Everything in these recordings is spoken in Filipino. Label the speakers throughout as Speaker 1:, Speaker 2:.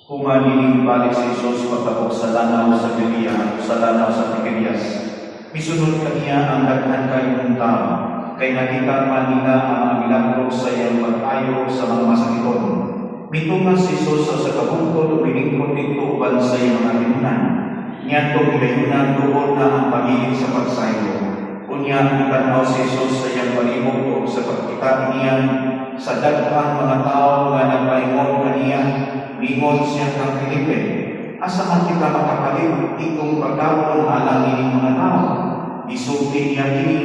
Speaker 1: Humaniling balik si Jesus pagtabok sa lanaw sa Judea, sa lanaw sa Tiberias. Misunod kaniya ang daghan kayong tao, kay nakita man nila ang mga milagro sa iyang pag-ayo sa mga masakiton. Mitungas si Jesus sa kabungkod, umilingkod dito uban sa iyang mga tinunan. Niyadto gilayunan doon na ang pagiging sa pagsayo. Unya itanaw si Jesus sa iyang palibog o sa pagkita niya sa daghang mga tao nga nagpaingon kaniya. Mingon siya kang Felipe, asa man kita makapalit itong pagkawon alang ining mga tao. Isulti niya kini,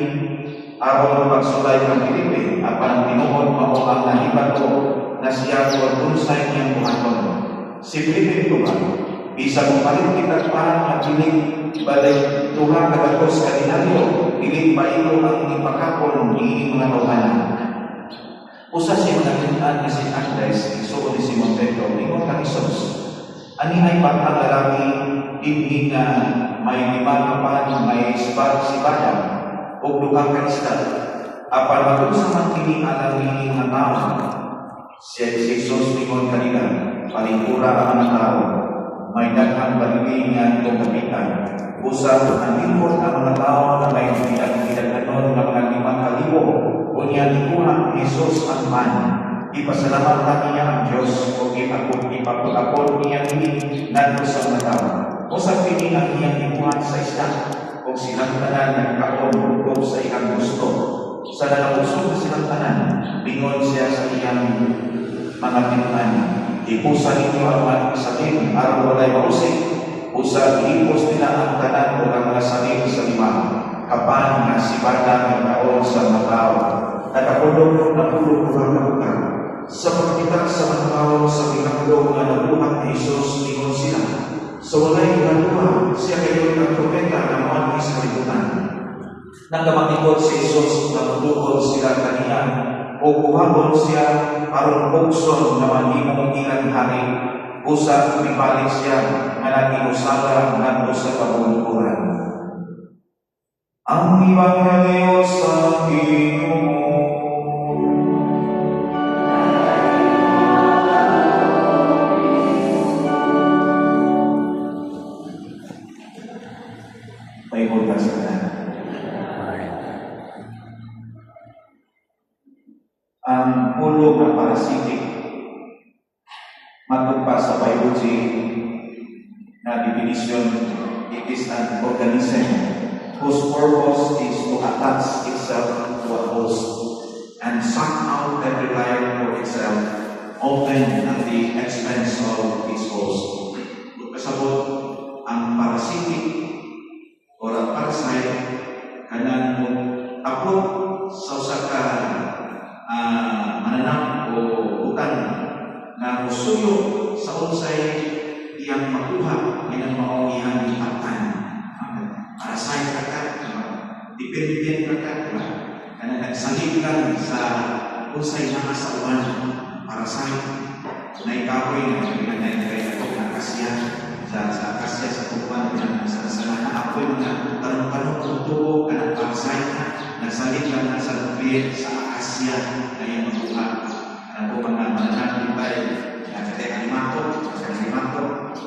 Speaker 1: aron pagsulay kang Felipe, apan tinuod mao ang nahibato na siya tunsay niyang buhaton. Si Felipe ito ba? Isang palit kita pa makinig balik tuha kagatos ka dinaryo, pilit ba ito ang ipakapon ni mga tawhanan. Usa siya nagtinaan ni si Andres, isuod ni Simon Pedro, ingon kang Isos. Ani ay batang lalaki, dinhi nga may lima kapan, may sibada, o dugang kanistal. Apan magulsa man kini alang ni mga tao. Si Isos ingon kanila, palingkura ang mga tao. May daghang balili nga itong kapitan. Usap ang lingkod ang mga tao na may pinagkanon ng mga 5,000. Unya likuha ni Jesus ang man. Ipasalamatan niya ang Diyos o ipapagapon niya ini nandun sa mga tao. Usap kini ang iyang likuhan sa isla kung silang tanan nagkaon kung sa iyang gusto. Sa nalabusog na silang tanan, bingon siya sa iyang mga tinunan. Ipusa ninyo ang mga salim, araw walay mausik. Usa ihipos nila ang tanan o ang mga salim sa lima. Kapan nga sibada ng taon sa mga tao. Nakapulog na pulog na sa pagkita sa mga tao sa pinakulog na nabuhat ni Jesus, ingon sila. Sa walay ginagawa, siya kayo ng propeta na mga sa kalibutan. Nang kamatikot si Jesus, natutukod sila kaniya o kuhabon siya aron bukson na manimong ilang hari. Usa ibalik siya na nag-inusala nandun sa kabulukuran. Ang Ebanghelyo sa Ginoo. May mula sa kanan. Ang ulo ng parasitic matugpa sa biology na definition, it is an organism whose purpose is to attach itself to a host and suck out every life for itself, often at the expense of its host. Kasabot, ang parasitic or ang parasite kanang apot sa usa ka mananap o utang na musuyo sa unsay iyang makuha iyang mao iyang impaktan. Parasite dependent ka kana nagsalig lang sa unsay mga sa uwan parasite na ikapoy na pinagay kay ato na kasya sa kasya sa tuwan sa naapoy mga tanong-tanong kung tubo kana parasite nagsalig lang sa nutrient sa kasya na iyang makuha ano mga mananang tayo nakatay alimato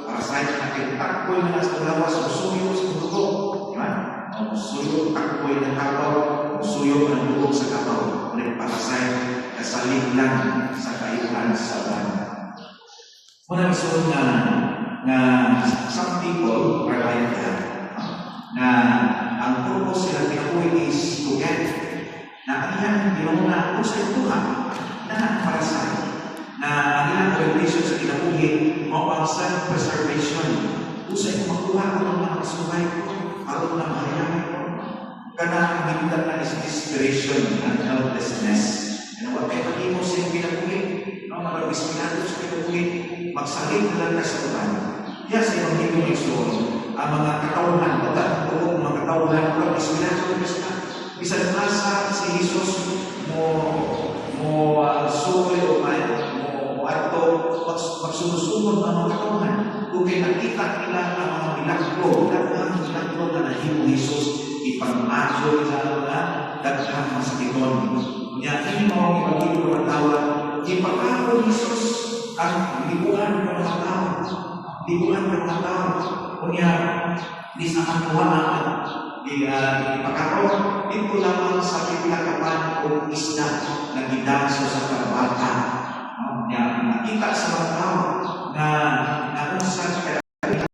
Speaker 1: parasite na kintakboy na sa lawas musuyo sa dugo musuyo takboy ng kapaw, musuyo ng dugo sa kapaw, ulit parasite kasalig lang sa kaiuhan sa uwan. Muna isunod na some people are like that, na ang purpose sila kinakuha is to get, na ang iyang ginuna kung sa ituha na parasay na ang ilang orientation sa kinabuhi mo ang self-preservation kung sa ito makuha ko ng mga kasubay ko aron na mahayamin ko kana ang higdan na is desperation and helplessness and what kayo mag-imo sa iyong kinabuhi mga biskinado sa kinabuhi magsalit na lang ka sa ulan yes, sa iyong higdan yung ang mga katauhan o mga katauhan o biskinado bisan asa si Jesus mo suway o mo ato magsusunod ang mga katauhan kung nakita nila ang mga milagro na nahimo Jesus ipag-adyo sa mga daghang masakiton niya hindi mo ipag-ilo ng tawa ipag-ako Jesus ang libuan ng mga tao kunya di sa katuwaan ipagkaroon dito lamang sa pinakapan o isda na gidanso sa karbata